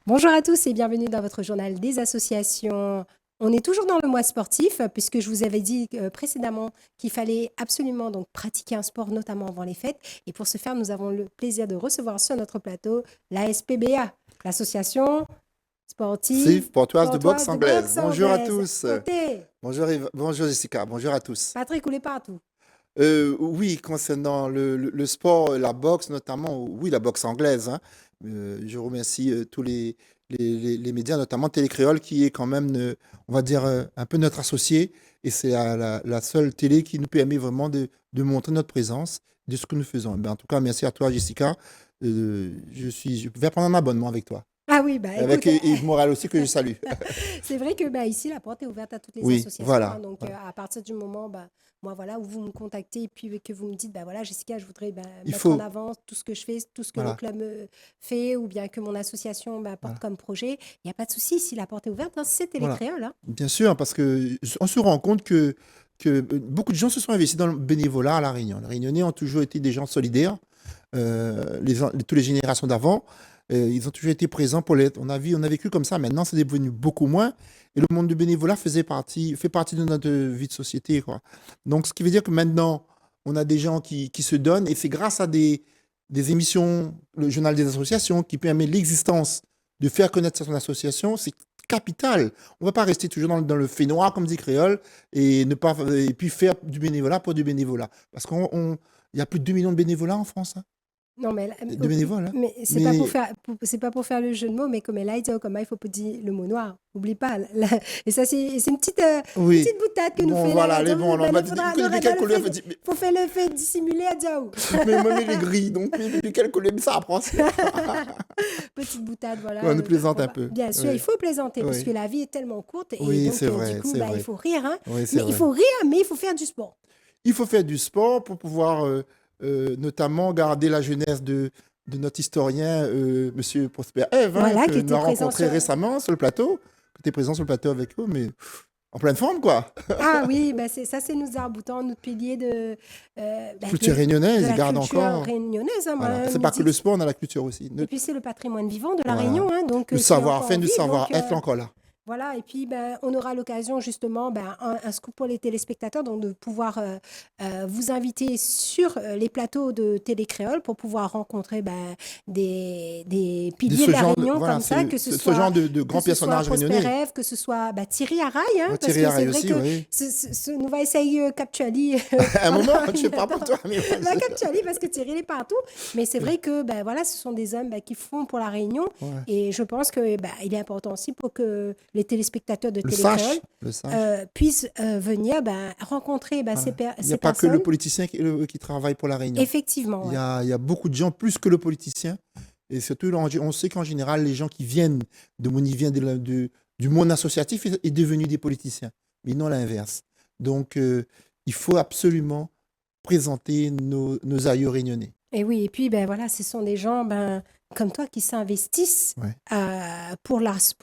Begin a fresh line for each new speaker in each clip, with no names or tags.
Bonjour à tous et bienvenue dans votre journal des associations. On est toujours dans le mois sportif puisque je vous avais dit précédemment qu'il fallait absolument donc pratiquer un sport, notamment avant les fêtes. Et pour ce faire, nous avons le plaisir de recevoir sur notre plateau l'ASPBA, l'association sportive
Portoise de boxe
portoise de
anglaise.
boxe
Bonjour à
anglaise.
tous.
Côté,
Bonjour, bonjour Jessica. Bonjour à tous.
Patrick Coulé partout.
Oui, concernant le sport, la boxe notamment, oui, la boxe anglaise, hein. Je remercie tous les médias, notamment Télécréole, qui est quand même, on va dire, un peu notre associé. Et c'est la seule télé qui nous permet vraiment de montrer notre présence, de ce que nous faisons. Ben, en tout cas, merci à toi, Jessica. Je vais prendre un abonnement avec toi.
Ah oui, bah
Avec
écoute,
Yves Moral aussi, que je salue.
c'est vrai que bah, ici, la porte est ouverte à toutes les
Oui,
associations.
voilà.
Donc,
Voilà.
à partir du moment bah, moi, voilà, où vous me contactez et puis que vous me dites, bah, voilà, Jessica, je voudrais bah,
Il
mettre en
faut,
avant tout ce que je fais, tout ce que le
voilà,
club fait ou bien que mon association bah, porte
voilà.
comme projet. Il n'y a pas de souci, si la porte est ouverte, hein, c'est
Voilà.
Télécréole. Hein.
Bien sûr, parce qu'on se rend compte que beaucoup de gens se sont investis dans le bénévolat à La Réunion. Les Réunionnais ont toujours été des gens solidaires, toutes les générations d'avant. Ils ont toujours été présents pour l'aide. On a vécu comme ça. Maintenant, c'est devenu beaucoup moins. Et le monde du bénévolat fait partie de notre vie de société, quoi. Donc, ce qui veut dire que maintenant, on a des gens qui se donnent. Et c'est grâce à des émissions, le journal des associations, qui permet l'existence de faire connaître son association. C'est capital. On ne va pas rester toujours dans le fait noir, comme dit Créole, et puis faire du bénévolat pour du bénévolat. Parce qu'il y a plus de 2 millions de bénévolats en France, hein,
Non, mais,
de bénévoles, hein.
mais c'est pas pour
Mais
faire, c'est pas pour faire le jeu de mots, mais comme elle a dit, comme il faut pas dire le mot noir. Oublie pas. Et ça, c'est une
oui,
petite boutade que nous
bon,
fait
voilà,
là.
allez, bon, on
Ben,
m'a
il
dit,
faudra,
depuis quelle couleur fait
faut faire le fait dissimuler à Diaou.
mais moi, mais les grilles, donc, mais depuis quelle couleur ça apprend?
Petite boutade, voilà.
On nous plaisante un peu.
Bien sûr,
Oui,
il faut plaisanter parce que
oui,
la vie est tellement courte et
oui,
donc
c'est
du
vrai,
coup,
c'est
bah, il
vrai.
faut rire, hein.
Oui, c'est
Mais il
vrai.
faut rire, mais il faut faire du sport.
Il faut faire du sport pour pouvoir notamment garder la jeunesse de notre historien, Monsieur Prosper Ève, hein,
Voilà,
que
qui
nous
était
avons
présent
rencontré
sur.
récemment sur le plateau, qui était présent sur le plateau avec eux, mais en pleine forme, quoi.
Ah oui, bah c'est nous arboutants, notre pilier bah,
Culture réunionnaise,
de
ils
la
gardent
culture
encore.
réunionnaise. Hein,
Voilà.
moi,
C'est pas que
musique.
le sport, on a la culture aussi.
Et puis c'est le patrimoine vivant de la
Voilà.
Réunion, hein, donc
Le
qui est encore
savoir-faire, le
vif. Donc
savoir-être encore là.
voilà, et puis ben, on aura l'occasion justement, ben, un scoop pour les téléspectateurs, donc de pouvoir vous inviter sur les plateaux de Télécréole pour pouvoir rencontrer ben, des
De
piliers
ce
de la
genre
Réunion
voilà,
comme ça, que ce
ce genre
soit
de
que
grands
ce soit
personnages
Prosper
réunionnais.
Ève, que ce soit bah, Thierry Araille, hein,
Ouais,
parce
Thierry
que c'est
Araille
vrai
aussi,
que
oui.
nous va essayer Captuali
Un moment,
pendant
je ne sais pas pour toi, mais
la Captuali parce que Thierry il est partout, mais c'est vrai que ben, voilà, ce sont des hommes ben, qui font pour la Réunion
ouais.
et je pense que ben, il est important aussi pour que les téléspectateurs de
Le
Télécréole
sache, le sache.
puissent venir ben, rencontrer ben,
Voilà. Il n'y
ces
a pas que le
personnes.
politicien qui travaille pour la Réunion.
Effectivement, ouais.
Il y a beaucoup de gens, plus que le politicien. Et surtout, on sait qu'en général, les gens qui viennent de Monivien, du monde associatif, est devenus des politiciens. Mais non l'inverse. Donc, il faut absolument présenter nos aïeux réunionnais.
Et oui, et puis ben voilà, ce sont des gens ben, comme toi qui s'investissent
Ouais.
pour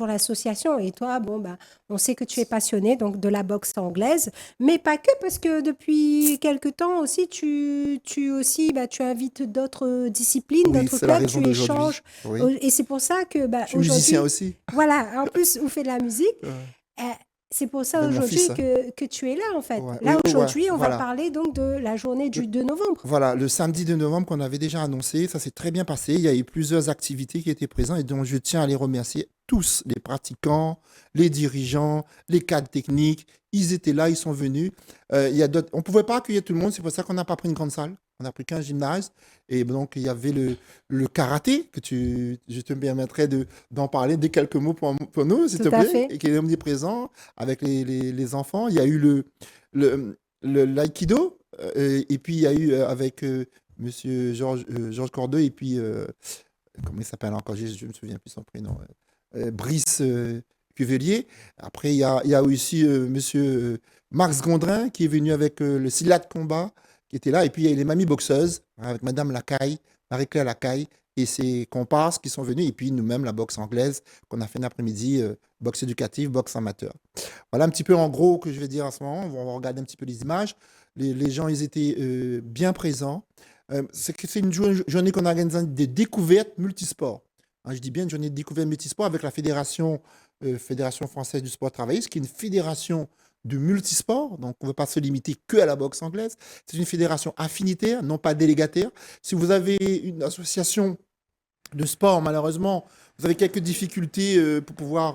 l'association. Et toi, bon ben, on sait que tu es passionné donc de la boxe anglaise, mais pas que parce que depuis quelque temps aussi, tu aussi ben, tu invites d'autres disciplines,
Oui,
d'autres
c'est la
clubs,
raison
tu
d'aujourd'hui.
échanges.
Oui.
Et c'est pour ça que ben,
Je suis musicien
aujourd'hui,
aussi.
voilà, en plus, vous faites de la musique.
Ouais.
Euh, C'est pour ça
Avec mon
aujourd'hui
fils. Hein.
que tu es là, en fait.
Ouais.
Là,
Oui, ouais,
aujourd'hui, on va
voilà.
parler donc de la journée
Le-
du 2 novembre.
Voilà, le samedi 2 novembre qu'on avait déjà annoncé, ça s'est très bien passé. Il y a eu plusieurs activités qui étaient présentes et dont je tiens à les remercier tous, les pratiquants, les dirigeants, les cadres techniques. Ils étaient là, ils sont venus. On ne pouvait pas accueillir tout le monde, c'est pour ça qu'on n'a pas pris une grande salle. On a pris qu'un gymnase. Et donc, il y avait le karaté, je te permettrai d'en parler de quelques mots pour nous, s'il
Tout
te
à
plaît,
fait.
et qui est omniprésent avec les enfants. Il y a eu l'aïkido, et puis il y a eu avec monsieur Georges Cordeau, et puis, comment il s'appelle encore, je ne me souviens plus son prénom, Brice, Cuvelier. Après, il y a aussi monsieur Max Gondrin qui est venu avec le Silat de combat qui était là. Et puis, il y a les mamies boxeuses avec madame Lacaille, Marie-Claire Lacaille et ses comparses qui sont venus. Et puis, nous-mêmes, la boxe anglaise qu'on a fait un après-midi, boxe éducative, boxe amateur. Voilà un petit peu en gros que je vais dire en ce moment. On va regarder un petit peu les images. Les gens, ils étaient bien présents. C'est une journée qu'on a organisée de découverte multisport. Hein, je dis bien une journée de découverte multisport avec la Fédération française du sport travailliste, qui est une fédération de multisport. Donc, on ne veut pas se limiter que à la boxe anglaise. C'est une fédération affinitaire, non pas délégataire. Si vous avez une association de sport, malheureusement, vous avez quelques difficultés pour pouvoir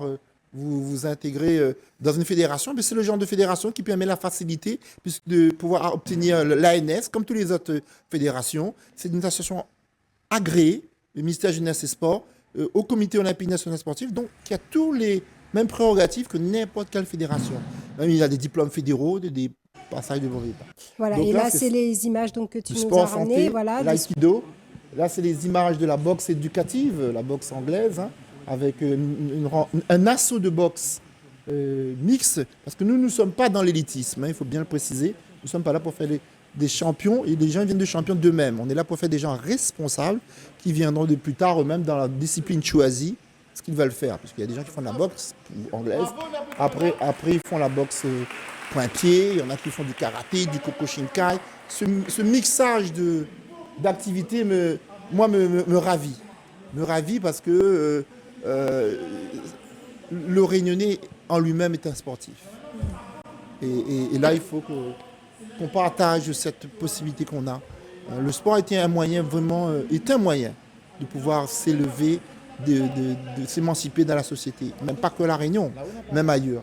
vous intégrer dans une fédération, mais c'est le genre de fédération qui permet la facilité de pouvoir obtenir l'ANS, comme toutes les autres fédérations. C'est une association agréée, le ministère Jeunesse et Sport, au Comité olympique national sportif, donc qui a tous les mêmes prérogatives que n'importe quelle fédération. Même il a des diplômes fédéraux, des passages de brevet.
Voilà,
Donc
et là, c'est les images donc, que tu nous
sport
as ramenées.
santé,
Voilà,
l'aïkido. Là, c'est les images de la boxe éducative, la boxe anglaise, hein, avec un assaut de boxe mixte, parce que nous ne sommes pas dans l'élitisme, hein, il faut bien le préciser. Nous ne sommes pas là pour faire des champions, et les gens viennent de champions d'eux-mêmes. On est là pour faire des gens responsables qui viendront de plus tard eux-mêmes dans la discipline choisie, ce qu'ils veulent faire. Parce qu'il y a des gens qui font de la boxe anglaise, après ils font la boxe point-pied, il y en a qui font du karaté, du Kyokushinkai. Ce mixage d'activités me ravit. Me ravit parce que le Réunionnais en lui-même est un sportif. Et là, il faut qu'on partage cette possibilité qu'on a. Le sport est un moyen de pouvoir s'élever, de s'émanciper dans la société. Même pas que la Réunion, même ailleurs.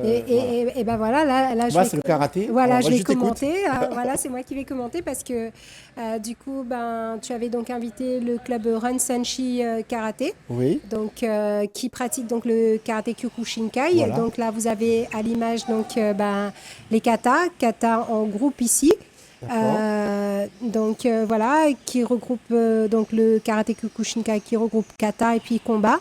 Et ben voilà, là je
Moi,
vais,
c'est le karaté.
voilà,
Alors,
je vais
je t'écoute.
commenter. Voilà, c'est moi qui vais commenter parce que du coup, ben, tu avais donc invité le club Run Sanchi Karaté,
Oui,
donc qui pratique donc le karaté Kyokushinkai.
Voilà.
Donc là, vous avez à l'image donc ben, les kata en groupe ici.
d'accord.
Donc voilà, qui regroupe donc le karaté Kyokushinkai qui regroupe kata et puis combat.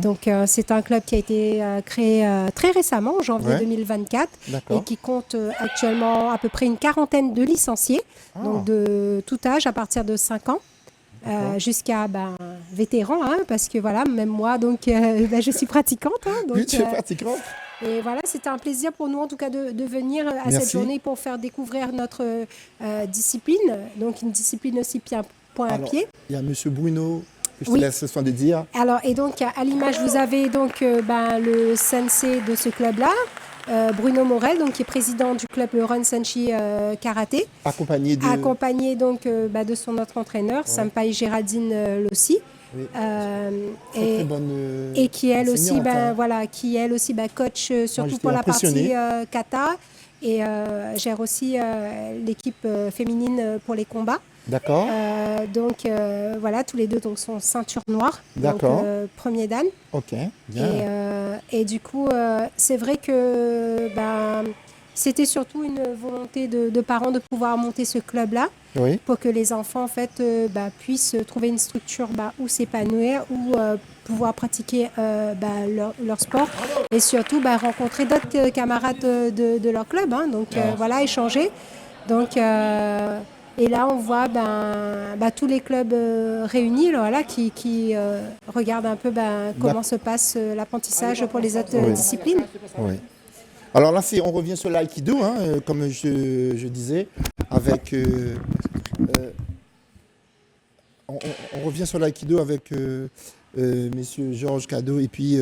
Donc c'est un club qui a été créé très récemment, en janvier
Ouais.
2024, et
D'accord.
qui compte actuellement à peu près une quarantaine de licenciés,
Ah.
donc de tout âge, à partir de 5 ans.
D'accord.
Jusqu'à vétérans, hein, parce que voilà, même moi, donc je suis pratiquante. Hein, donc,
Oui, tu es pratiquant.
et voilà, c'était un plaisir pour nous en tout cas de venir à
Merci.
cette journée pour faire découvrir notre discipline, donc une discipline aussi point à
Alors,
pied.
il y a M. Bruno, que je te
Oui.
laisse le soin de dire.
Alors, et donc à l'image, vous avez donc le sensei de ce club-là, Bruno Morel, donc, qui est président du club le Run Sanchi Karaté,
Accompagné de.
accompagné donc de son autre entraîneur, Sampaï Géraldine Lossi.
Oui.
Et,
Très bonne,
et qui elle aussi,
enseignante, hein.
voilà, qui elle aussi coach surtout
j'étais
pour la
impressionné.
partie kata et gère aussi l'équipe féminine pour les combats.
D'accord.
Donc voilà, tous les deux donc sont ceinture noire, donc
D'accord.
premier dan.
Ok. Bien.
Et du coup, c'est vrai que c'était surtout une volonté de parents de pouvoir monter ce club-là,
Oui.
pour que les enfants en fait puissent trouver une structure où s'épanouir, où pouvoir pratiquer leur sport et surtout rencontrer d'autres camarades de leur club, hein, donc voilà, échanger. Donc et là on voit tous les clubs réunis voilà, qui regardent un peu comment se passe l'apprentissage pour les autres disciplines.
Oui. Alors là, on revient sur l'aïkido, hein, comme je disais, avec. On revient sur l'aïkido avec messieurs Georges Cadeau et puis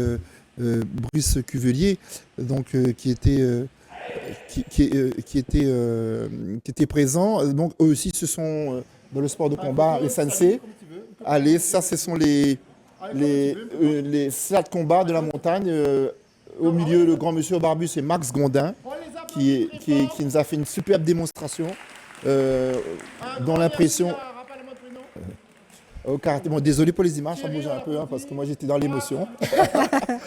Brice Cuvelier, donc qui étaient présents. Donc eux aussi, ce sont dans le sport de combat les sensei. Allez, ça, ce sont les slats de combat de la montagne. Au milieu, le grand monsieur barbu, c'est Max Gondin, qui nous a fait une superbe démonstration, dont l'impression au karaté. Bon, désolé pour les images, ça bouge un peu, hein, parce que moi j'étais dans l'émotion.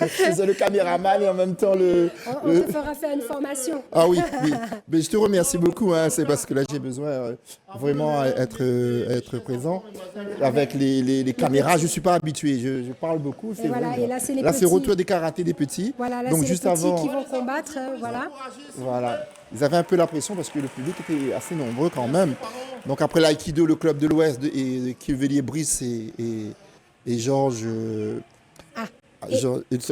Je faisais le caméraman et en même temps
On te fera faire une formation.
Ah oui, oui. Mais je te remercie beaucoup, hein, c'est parce que là j'ai besoin vraiment être présent avec les caméras. Je ne suis pas habitué, je parle beaucoup.
Et voilà, et là c'est les
Là c'est
petits.
retour des karatés des petits.
Voilà, là
Donc
c'est les
juste
petits
avant,
qui vont combattre, voilà.
voilà. Ils avaient un peu la pression parce que le public était assez nombreux quand même. Donc après l'aïkido, le club de l'Ouest et Cuvelier Brice et Georges,
Ah, et,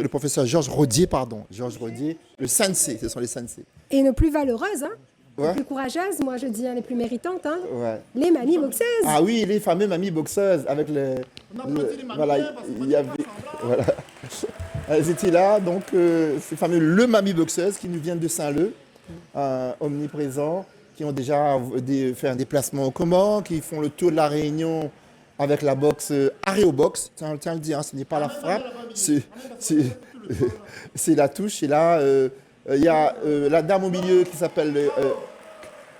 le professeur Georges Rodier, pardon. Georges Rodier, le sensei, ce sont les sensei.
et nos plus valeureuses, hein, les
Ouais,
plus courageuses, moi je dis, hein, les plus méritantes, hein,
ouais.
les mamies boxeuses.
Ah oui, les fameux mamies boxeuses avec voilà, il y avait, voilà. Elles étaient là, donc ces fameux le mamie boxeuses qui nous viennent de Saint-Leu, omniprésents, qui ont déjà fait un déplacement au Comores, qui font le tour de la Réunion avec la boxe aréobox. Tiens, tiens à le dire, hein, ce n'est pas la frappe, c'est- c'est la touche. Et là, il y a la dame au milieu qui s'appelle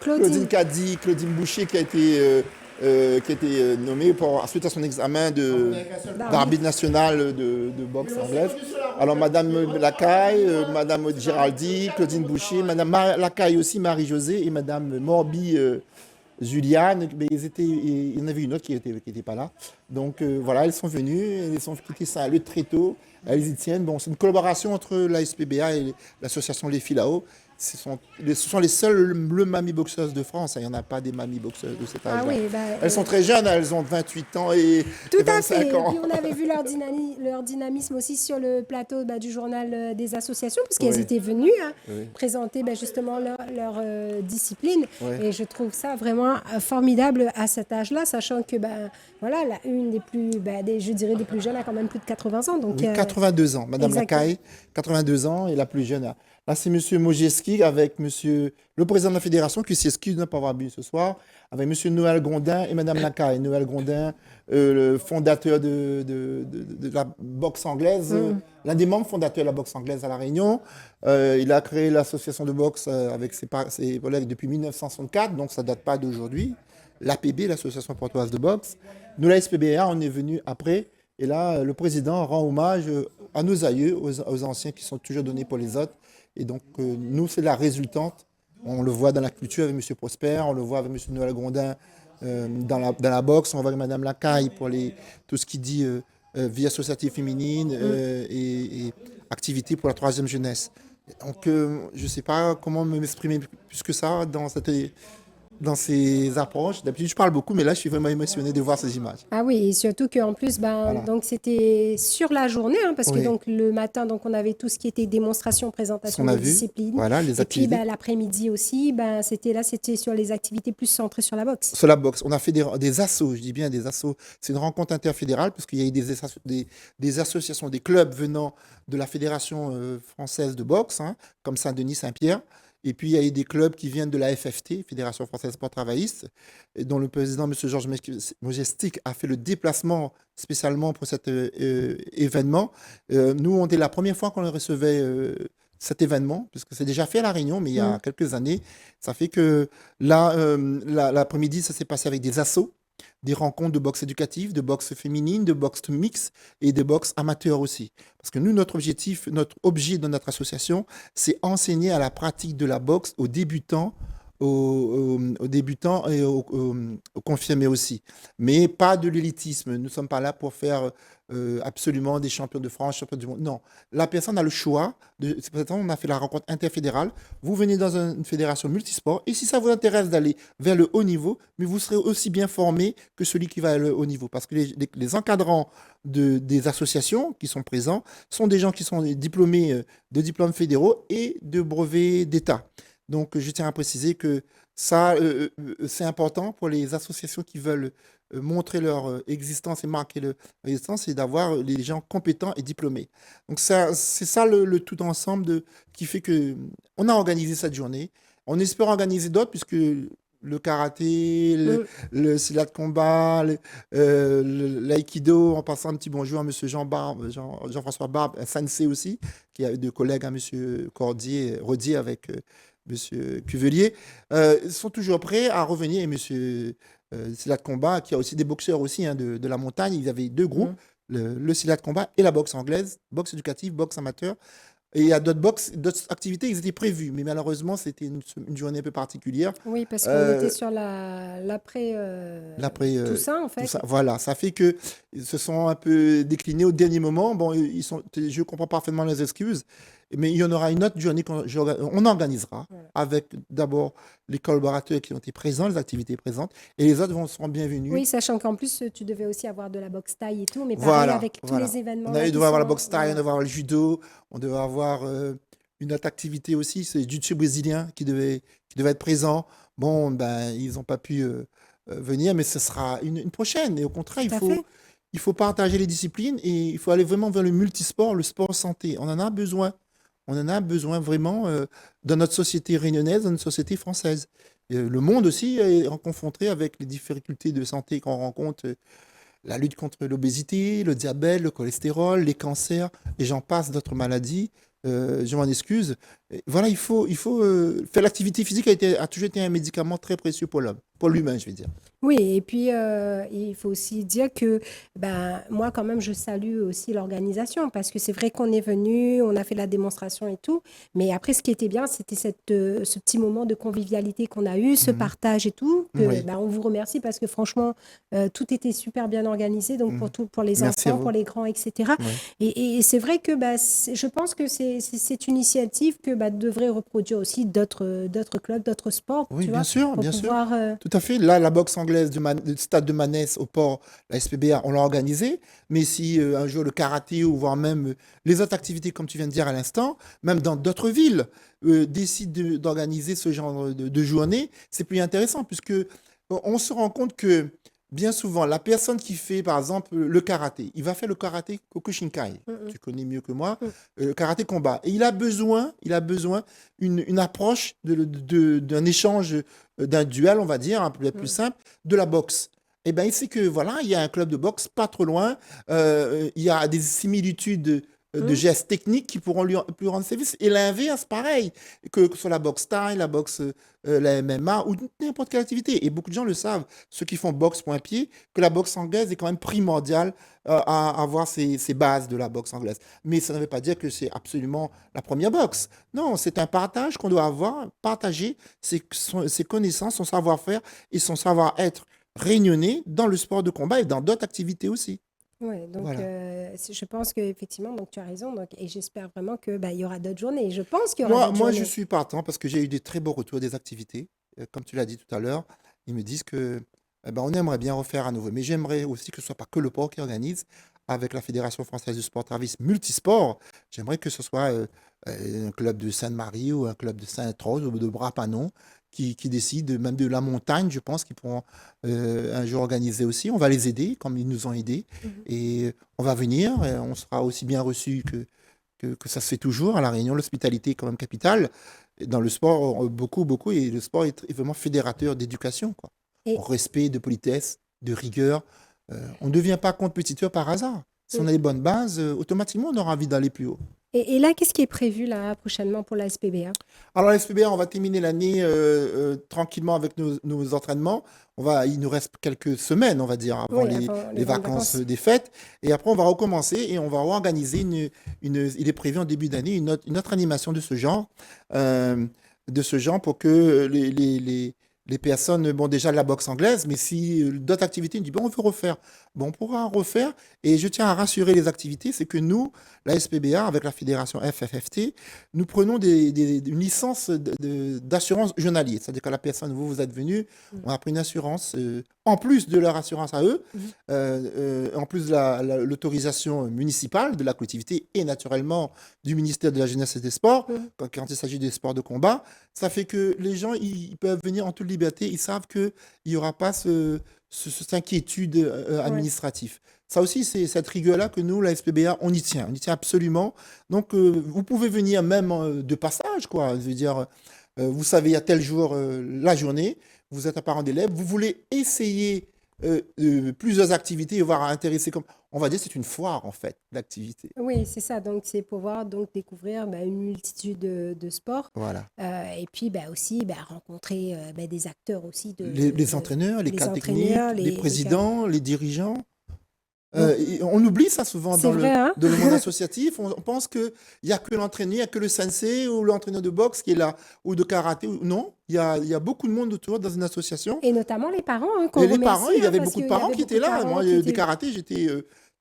Claudine
Claudine,
Caddy, Claudine Boucher qui a été nommée suite à son examen d'arbitre national de boxe anglaise. Alors Madame Lacaille, Madame Géraldi, Claudine Boucher, Madame Lacaille aussi, Marie-Josée et Madame Morbi Juliane, mais il y en avait une autre qui était pas là. Donc voilà, elles sont venues, elles ont quitté Saint-Leu très tôt, elles y tiennent. Bon, c'est une collaboration entre l'ASPBA et l'association Les Filao. Ce sont les seules le mamie boxeuses de France, hein. Il n'y en a pas des mamies boxeuses de cet
ah
âge-là.
oui, bah,
Elles sont très jeunes, hein. Elles ont 28 ans et
tout à fait.
25
Et
ans.
puis on avait vu leur dynamisme aussi sur le plateau du journal des associations, puisqu'elles
Oui,
étaient venues, hein,
oui,
présenter justement leur discipline.
oui.
Et je trouve ça vraiment formidable à cet âge-là, sachant que voilà, une des plus, je dirais des plus jeunes a quand même plus de 80 ans. Donc,
Oui, 82 ans. Madame
exactement.
Lacaille, 82 ans et la plus jeune. Là, c'est Monsieur Mojeski avec Monsieur le président de la fédération qui s'excuse de ne pas avoir bu ce soir, avec Monsieur Noël Grondin et Madame Lacaille. Noël Grondin, le fondateur de la boxe anglaise, l'un des membres fondateurs de la boxe anglaise à La Réunion. Il a créé l'association de boxe avec ses collègues depuis 1964, donc ça ne date pas d'aujourd'hui. L'APB, l'Association portoise de boxe. Nous, la SPBA, on est venu après. Et là, le président rend hommage à nos aïeux, aux anciens qui sont toujours donnés pour les autres. Et donc, nous, c'est la résultante. On le voit dans la culture avec M. Prosper, on le voit avec M. Noël Grondin dans la boxe, on voit avec Mme Lacaille pour tout ce qui dit vie associative féminine et activité pour la troisième jeunesse. Donc, je ne sais pas comment m'exprimer plus que ça dans ces approches. D'habitude, je parle beaucoup, mais là, je suis vraiment émotionné de voir ces images.
Ah oui, et surtout qu'en plus,
Voilà.
donc c'était sur la journée, hein, parce que
Oui.
donc le matin, donc on avait tout ce qui était démonstration,
Ce
présentation
qu'on a
de
vu,
discipline.
voilà, les
Et puis
activités.
l'après-midi aussi, c'était sur les activités plus centrées sur la boxe.
Sur la boxe, on a fait des assos, je dis bien des assos. C'est une rencontre interfédérale parce qu'il y a eu des associations, des clubs venant de la Fédération française de boxe, hein, comme Saint-Denis, Saint-Pierre. Et puis il y a eu des clubs qui viennent de la FFT, Fédération française sport travailliste, et dont le président, M. Georges Mojestic, a fait le déplacement spécialement pour cet événement. Nous, on était la première fois qu'on recevait cet événement, puisque c'est déjà fait à La Réunion, mais il y a quelques années. Ça fait que là, l'après-midi, ça s'est passé avec des assos, des rencontres de boxe éducative, de boxe féminine, de boxe mixte et de boxe amateur aussi. Parce que nous, notre objet de notre association, c'est enseigner à la pratique de la boxe aux débutants, aux débutants et aux confirmés aussi. Mais pas de l'élitisme. Nous ne sommes pas là pour faire absolument des champions de France, champions du monde. Non. La personne a le choix. C'est pour ça qu'on a fait la rencontre interfédérale. Vous venez dans une fédération multisport et si ça vous intéresse d'aller vers le haut niveau, mais vous serez aussi bien formé que celui qui va vers le haut niveau. Parce que les encadrants des associations qui sont présents sont des gens qui sont diplômés de diplômes fédéraux et de brevets d'État. Donc, je tiens à préciser que ça, c'est important pour les associations qui veulent montrer leur existence et marquer leur existence, c'est d'avoir les gens compétents et diplômés. Donc, c'est ça le tout ensemble qui fait que on a organisé cette journée. On espère organiser d'autres puisque le karaté, le silat de combat, l'aïkido, en passant un petit bonjour à M. Jean-François Barbe, un sensei aussi, qui a deux collègues, à M. Rodier avec M. Cuvelier, sont toujours prêts à revenir. Et M. silat de combat, qui a aussi des boxeurs aussi hein, de la montagne. Ils avaient deux groupes,
Mhm.
le silat de combat et la boxe anglaise, boxe éducative, boxe amateur. Et il y a d'autres activités, ils étaient prévus, mais malheureusement, c'était une journée un peu particulière.
Oui, parce qu'on était
Euh,
sur l'après
L'après
Toussaint, en
tout
fait.
ça, voilà, ça fait que ils se sont un peu déclinés au dernier moment. Bon, je comprends parfaitement les excuses, mais il y en aura une autre journée on organisera
Voilà.
avec d'abord les collaborateurs qui ont été présents, les activités présentes, et les autres seront bienvenus.
Oui, sachant qu'en plus, tu devais aussi avoir de la boxe thaï et tout, mais pareil,
Voilà,
avec tous
voilà.
les événements là
On
qui
devait avoir la
sont.
boxe thaï, on devait
Voilà.
avoir le judo, on devait avoir une autre activité aussi, c'est le jiu-jitsu brésilien qui devait être présent. Bon, ben, ils n'ont pas pu venir, mais ce sera une prochaine. Et au contraire,
Tout à fait.
il faut partager les disciplines et il faut aller vraiment vers le multisport, le sport santé. On en a besoin. On en a besoin vraiment dans notre société réunionnaise, dans notre société française. Le monde aussi est confronté avec les difficultés de santé qu'on rencontre la lutte contre l'obésité, le diabète, le cholestérol, les cancers, et j'en passe d'autres maladies. Je m'en excuse. Et voilà, il faut faire l'activité physique a toujours été un médicament très précieux pour l'homme, pour l'humain, je vais dire.
Oui, et puis il faut aussi dire que ben, moi, quand même, je salue aussi l'organisation parce que c'est vrai qu'on est venu, on a fait la démonstration et tout, mais après, ce qui était bien, c'était ce petit moment de convivialité qu'on a eu, ce
Mhm.
partage et tout, que
Oui.
ben, on vous remercie parce que franchement, tout était super bien organisé, donc
Mhm.
pour les
Merci à
enfants, pour
vous.
les grands, etc.
Oui.
Et c'est vrai que ben, je pense que c'est une initiative que ben, devrait reproduire aussi d'autres clubs, d'autres sports,
Oui,
tu vois, pour
bien sûr.
pouvoir.
Tout à fait. Là, la boxe anglaise du stade de Manès au port, la SPBA, on l'a organisée. Mais si un jour le karaté ou voire même les autres activités, comme tu viens de dire à l'instant, même dans d'autres villes, décident d'organiser ce genre de journée, c'est plus intéressant puisque on se rend compte que bien souvent, la personne qui fait, par exemple, le karaté, il va faire le karaté Kokushinkai.
Mm, mm,
Tu connais mieux que moi,
mm.
le karaté combat. Et il a besoin une approche d'un échange, d'un duel, on va dire, un peu plus
Mm.
simple, de la boxe. Eh bien, il sait que voilà, il y a un club de boxe pas trop loin, il y a des similitudes de
Mm.
gestes techniques qui pourront lui rendre service. Et l'inverse, pareil, que ce soit la boxe thaï, la boxe, la MMA ou n'importe quelle activité. Et beaucoup de gens le savent, ceux qui font boxe point pied, que la boxe anglaise est quand même primordiale à avoir ces bases de la boxe anglaise. Mais ça ne veut pas dire que c'est absolument la première boxe. Non, c'est un partage qu'on doit avoir, partager ses connaissances, son savoir-faire et son savoir-être réunionnais dans le sport de combat et dans d'autres activités aussi.
Ouais, donc
Voilà.
je pense qu'effectivement, donc tu as raison, donc, et j'espère vraiment que bah, il y aura d'autres journées. Et je pense qu'il y aura
Moi,
d'autres
moi, je
journées.
suis partant parce que j'ai eu des très beaux retours des activités. Comme tu l'as dit tout à l'heure, ils me disent que ben, on aimerait bien refaire à nouveau. Mais j'aimerais aussi que ce ne soit pas que le port qui organise avec la Fédération française du sport Travis multisport. J'aimerais que ce soit un club de Sainte-Marie ou un club de Sainte-Rose ou de Brapanon qui décide, même de la montagne, je pense qu'ils pourront un jour organiser aussi. On va les aider comme ils nous ont aidés.
Mhm.
Et on va venir, et on sera aussi bien reçu que ça se fait toujours. À La Réunion, l'hospitalité est quand même capitale. Et dans le sport, beaucoup, beaucoup, et le sport est vraiment fédérateur d'éducation, quoi. En
Et,
respect, de politesse, de rigueur. On ne devient pas compétiteur par hasard. Si on a les bonnes bases, automatiquement, on aura envie d'aller plus haut.
et là, qu'est-ce qui est prévu là prochainement pour la SPBA?
Alors, la SPBA, on va terminer l'année tranquillement avec nos entraînements. Il nous reste quelques semaines, on va dire, avant
Oui,
les,
avant les
les
grandes
vacances
vacances.
des fêtes. Et après, on va recommencer et on va organiser il est prévu en début d'année une autre animation euh, de ce genre pour que les personnes, bon, déjà la boxe anglaise, mais si d'autres activités, on dit, bon, on veut refaire. Bon, on pourra refaire. Et je tiens à rassurer les activités, c'est que nous, la SPBA, avec la fédération FFFT, nous prenons une licence d'assurance journalier. C'est-à-dire que la personne, vous êtes venu,
Mhm.
on a pris une assurance, en plus de leur assurance à eux,
Mhm.
en plus de l'autorisation municipale de la collectivité et naturellement du ministère de la Jeunesse et des Sports,
Mhm.
quand il s'agit des sports de combat, ça fait que les gens, ils peuvent venir en toute liberté, ils savent qu'il n'y aura pas cette inquiétude
Ouais.
administrative. Ça aussi, c'est cette rigueur-là que nous, la SPBA, on y tient absolument. Donc, vous pouvez venir même de passage, quoi. Je veux dire, vous savez, il y a tel jour, la journée, vous êtes un parent d'élève, vous voulez essayer plusieurs activités et voir intéresser comme. on va dire que c'est une foire, en fait, d'activités.
Oui, c'est ça. Donc, c'est pouvoir donc découvrir une multitude de sports
Voilà.
et puis aussi rencontrer des acteurs aussi
Les entraîneurs, les
les
cadres techniques,
entraîneurs,
les
les cadres.
présidents, les dirigeants.
Donc,
Et on oublie ça souvent
c'est vrai, hein?
dans le monde associatif. On pense qu'il n'y a que l'entraîneur, il n'y a que le sensei ou l'entraîneur de boxe qui est là, ou de karaté. Non, il y a beaucoup de monde autour dans une association.
Et notamment les parents hein, qu'on
Et les parents,
remercie
il y avait
parce
beaucoup de
qu'il y
parents
avait
qui
beaucoup
étaient
de
là.
parents
Moi,
qui
des
étaient.
karatés, j'étais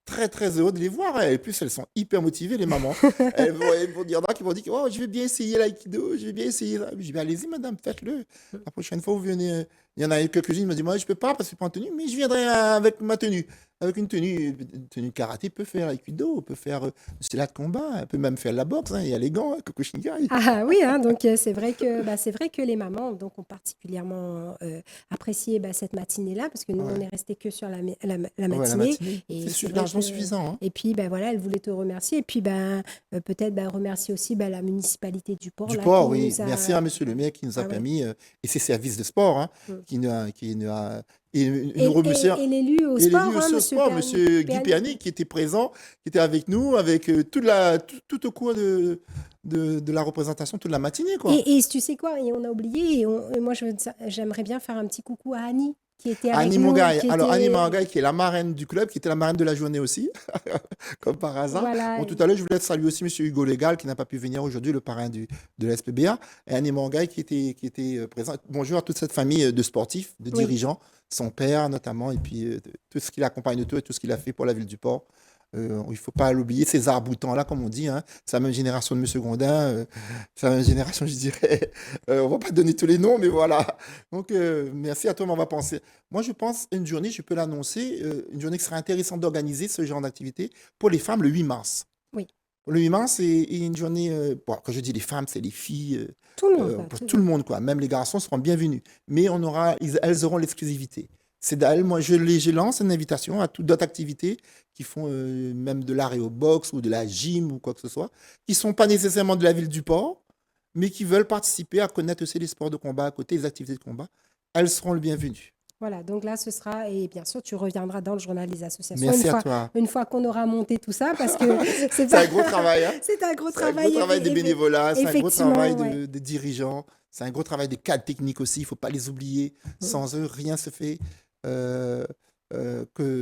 très, très heureux de les voir. Et plus, elles sont hyper motivées, les mamans. Elles vont dire, qui vont dire, oh, je vais bien essayer l'aïkido, je vais bien essayer ça. Je dis, allez-y, madame, faites-le. La prochaine fois, vous venez. Il y en a quelques-unes qui m'ont dit, moi, je ne peux pas parce que je ne suis pas en tenue, mais je viendrai avec ma tenue. Avec une tenue karaté, peut faire l'aïkido, peut faire c'est là de combat, peut même faire la boxe. Hein, il y a les gants, Kokushinkai.
Ah oui, hein, donc c'est vrai que les mamans donc, ont particulièrement apprécié cette matinée-là parce que nous, on
Ouais.
n'est resté que sur la
Ouais, la
matinée.
matinée.
Et
C'est
c'est vrai
largement
que.
suffisant. Hein.
Et puis, voilà, elle voulait te remercier. Et puis, peut-être remercier aussi la municipalité du port
Du
là, qui
port, oui.
nous
Merci
a.
à monsieur le maire qui nous a
Ah ouais.
permis, et ses services de sport, hein,
Mm.
qui nous a. Et nous remercier.
Et l'élu au
Et
sport,
l'élu
hein,
aussi au
monsieur
sport, monsieur Guy
Perni.
Perny, qui était présent, qui était avec nous, avec tout au cours de la représentation, toute la matinée, quoi.
Et tu sais quoi, et on a oublié, et moi j'aimerais bien faire un petit coucou à Annie, qui était avec
Annie
nous,
Mongaï.
qui
Alors, Annie
était.
Mongaï, qui est la marraine du club, qui était la marraine de la journée aussi, comme par hasard.
Voilà.
Bon, tout à l'heure, je voulais saluer aussi monsieur Hugo Légal, qui n'a pas pu venir aujourd'hui, le parrain de la SPBA, et Annie Mongaï, qui était présent. Bonjour à toute cette famille de sportifs, de
Oui.
dirigeants, son père notamment, et puis tout ce qui l'accompagne autour et tout ce qu'il a fait pour la ville du Port. Il ne faut pas l'oublier, César Boutan, là, comme on dit, hein, c'est la même génération de M. Gondin, c'est la même génération, je dirais. On ne va pas donner tous les noms, mais voilà. Donc, merci à toi, mais on va penser. Moi, je pense, une journée, je peux l'annoncer, une journée qui serait intéressante d'organiser ce genre d'activité pour les femmes le 8 mars.
Oui.
Le 8 mars, c'est une journée, bon, quand je dis les femmes, c'est les filles,
Tout le monde, quoi,
pour
tout
tout le monde, quoi. Même les garçons seront bienvenus. Mais elles auront l'exclusivité. C'est d'elles, moi, je lance une invitation à toutes d'autres activités qui font même de l'arrêt au box ou de la gym ou quoi que ce soit, qui ne sont pas nécessairement de la ville du port, mais qui veulent participer à connaître aussi les sports de combat à côté, les activités de combat. Elles seront le bienvenues.
Voilà, donc là, ce sera, et bien sûr, tu reviendras dans le journal des associations
Merci à toi.
une fois qu'on aura monté tout ça, parce que c'est
C'est un gros travail, hein?
c'est un gros
C'est un
travail.
gros travail des bénévolats, c'est un gros
effectivement,
travail
ouais.
des dirigeants, c'est un gros travail des cadres techniques aussi, il ne faut pas les oublier. Sans eux, rien se fait. Euh,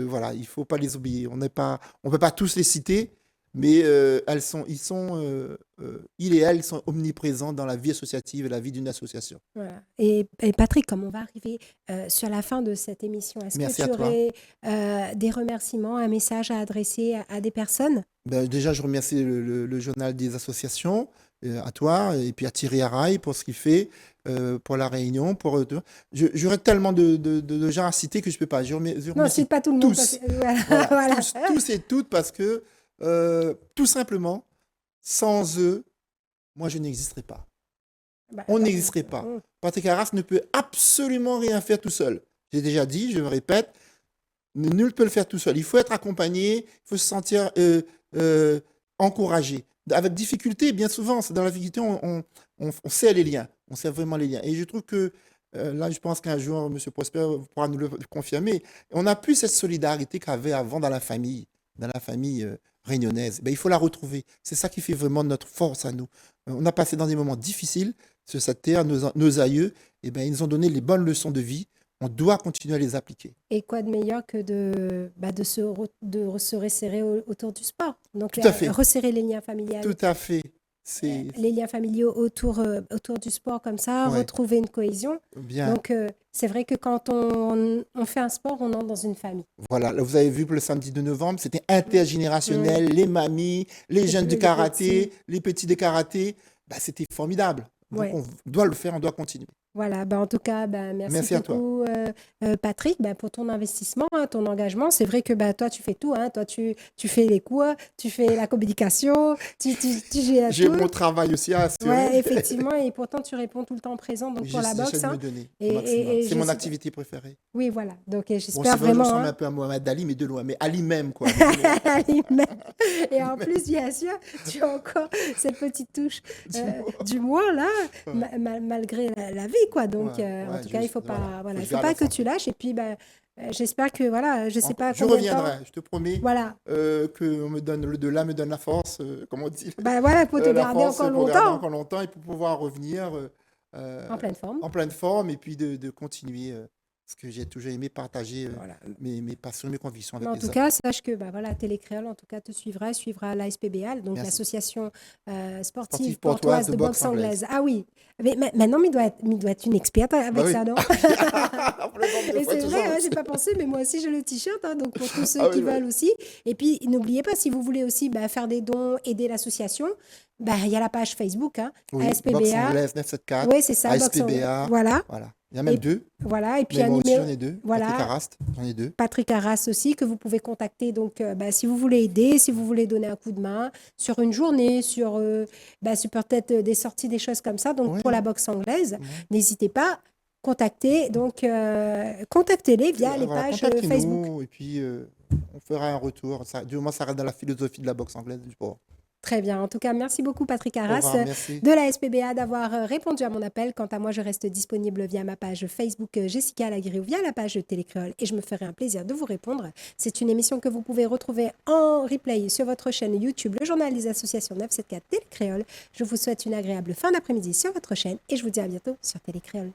voilà, il ne faut pas les oublier. On peut pas tous les citer, mais ils et elles sont omniprésents dans la vie associative et la vie d'une association.
Voilà. Et Patrick, comme on va arriver sur la fin de cette émission, est-ce que
Merci
tu
à toi.
aurais des remerciements, un message à adresser à des personnes?
Ben, déjà, je remercie le journal des associations, à toi, et puis à Thierry Araille pour ce qu'il fait, pour la Réunion. J'aurais tellement de gens à citer que je ne peux pas. Je
Non,
remercie
cite pas tout le monde.
tous.
Voilà.
Voilà,
Voilà.
tous et toutes, parce que tout simplement, sans eux, moi, je n'existerais pas. On n'existerait pas. Patrick Arras ne peut absolument rien faire tout seul. J'ai déjà dit, je me répète, nul ne peut le faire tout seul. Il faut être accompagné, il faut se sentir encouragé. Avec difficulté, bien souvent, dans la difficulté, on sait les liens. On sait vraiment les liens. Et je trouve que là, je pense qu'un jour, M. Prosper pourra nous le confirmer. On n'a plus cette solidarité qu'avait avant dans la famille réunionnaise. Ben, il faut la retrouver. C'est ça qui fait vraiment notre force à nous. On a passé dans des moments difficiles sur cette terre. Nos aïeux, eh ben, ils nous ont donné les bonnes leçons de vie. On doit continuer à les appliquer.
Et quoi de meilleur que de se resserrer autour du sport. Donc,
Tout à fait.
resserrer les liens familiaux.
Tout à fait.
Les liens familiaux autour du sport comme ça,
Ouais.
retrouver une cohésion.
Bien.
Donc, c'est vrai que quand on fait un sport, on entre dans une famille.
Voilà, là, vous avez vu pour le samedi de novembre, c'était intergénérationnel, les mamies, les jeunes du karaté, les petits de karaté, bah, c'était formidable. Donc
Ouais.
on doit le faire, on doit continuer.
Voilà, en tout cas, merci
à toi.
beaucoup Patrick pour ton investissement, hein, ton engagement. C'est vrai que toi, tu fais tout. Hein, toi, tu fais les cours, tu fais la communication, tu gères
J'ai
tout.
mon travail aussi à assurer.
Ouais, effectivement, et pourtant, tu réponds tout le temps présent donc pour la boxe.
J'essaie de
Hein.
me donner
Et-
au maximum.
et
C'est mon
j'essaie-
activité préférée.
Oui, voilà. Donc,
Bon,
j'espère
c'est vrai, je
vraiment.
ressemble
Hein.
un peu à Mohamed Ali, mais de loin. Mais Ali même, quoi.
Et en plus, bien sûr, tu as encore cette petite touche d'humour là, malgré la vie. quoi. Donc,
Ouais,
en
ouais,
tout cas, il
juste,
faut pas,
voilà,
voilà,
faut
il
se
faut
garder
pas
la
que
force.
tu lâches. Et puis, j'espère que, voilà, je sais pas
Je
combien de temps.
reviendrai, je te promets
Voilà.
que on me donne, le delà me donne la force, comme on dit,
Bah voilà, pour te
la
garder
force
encore
pour garder
longtemps
encore longtemps et pour pouvoir revenir
en
euh,
pleine forme.
en pleine forme et puis de continuer ce que j'ai toujours aimé partager
Voilà.
mes passions, mes convictions
Mais
avec
en
les
tout
autres.
cas, sache que voilà, Télécréole, en tout cas, te suivra l'ASPBA, donc
Merci.
l'association sportive
Sportif portoise
portoise
de
de
boxe
boxe
anglaise.
anglaise. Ah oui, mais maintenant, il doit être une experte
Bah
avec
oui.
ça, non?
Après le nombre de
Et
fois,
c'est
tout
vrai,
ça.
hein, j'ai pas pensé, mais moi aussi j'ai le t-shirt, hein, donc pour tous ceux
Ah oui,
qui
oui.
veulent aussi. Et puis n'oubliez pas, si vous voulez aussi faire des dons, aider l'association, il y a la page Facebook, hein,
Oui, boxe
ASPBA.
anglaise 974,
Oui, c'est ça, boxe anglaise.
ASPBA,
Voilà.
voilà. Il y en a même
Et
deux,
voilà. Et puis
mais
un
moi aussi
numéro,
j'en ai deux. Patrick
voilà,
Arrast, j'en ai deux.
Patrick Arras aussi, que vous pouvez contacter. Donc, si vous voulez aider, si vous voulez donner un coup de main sur une journée, sur peut-être des sorties, des choses comme ça. Donc,
Oui,
pour la boxe anglaise,
oui.
n'hésitez pas. Contactez-les via les
Voilà,
pages Facebook.
contactez-nous et puis on fera un retour. Ça, du moment ça reste dans la philosophie de la boxe anglaise du sport.
Très bien. En tout cas, merci beaucoup, Patrick
Au
Arras,
revoir, merci.
de la SPBA, d'avoir répondu à mon appel. Quant à moi, je reste disponible via ma page Facebook Jessica Lagré ou via la page Télécréole et je me ferai un plaisir de vous répondre. C'est une émission que vous pouvez retrouver en replay sur votre chaîne YouTube, le journal des associations 974 Télécréole. Je vous souhaite une agréable fin d'après-midi sur votre chaîne et je vous dis à bientôt sur Télécréole.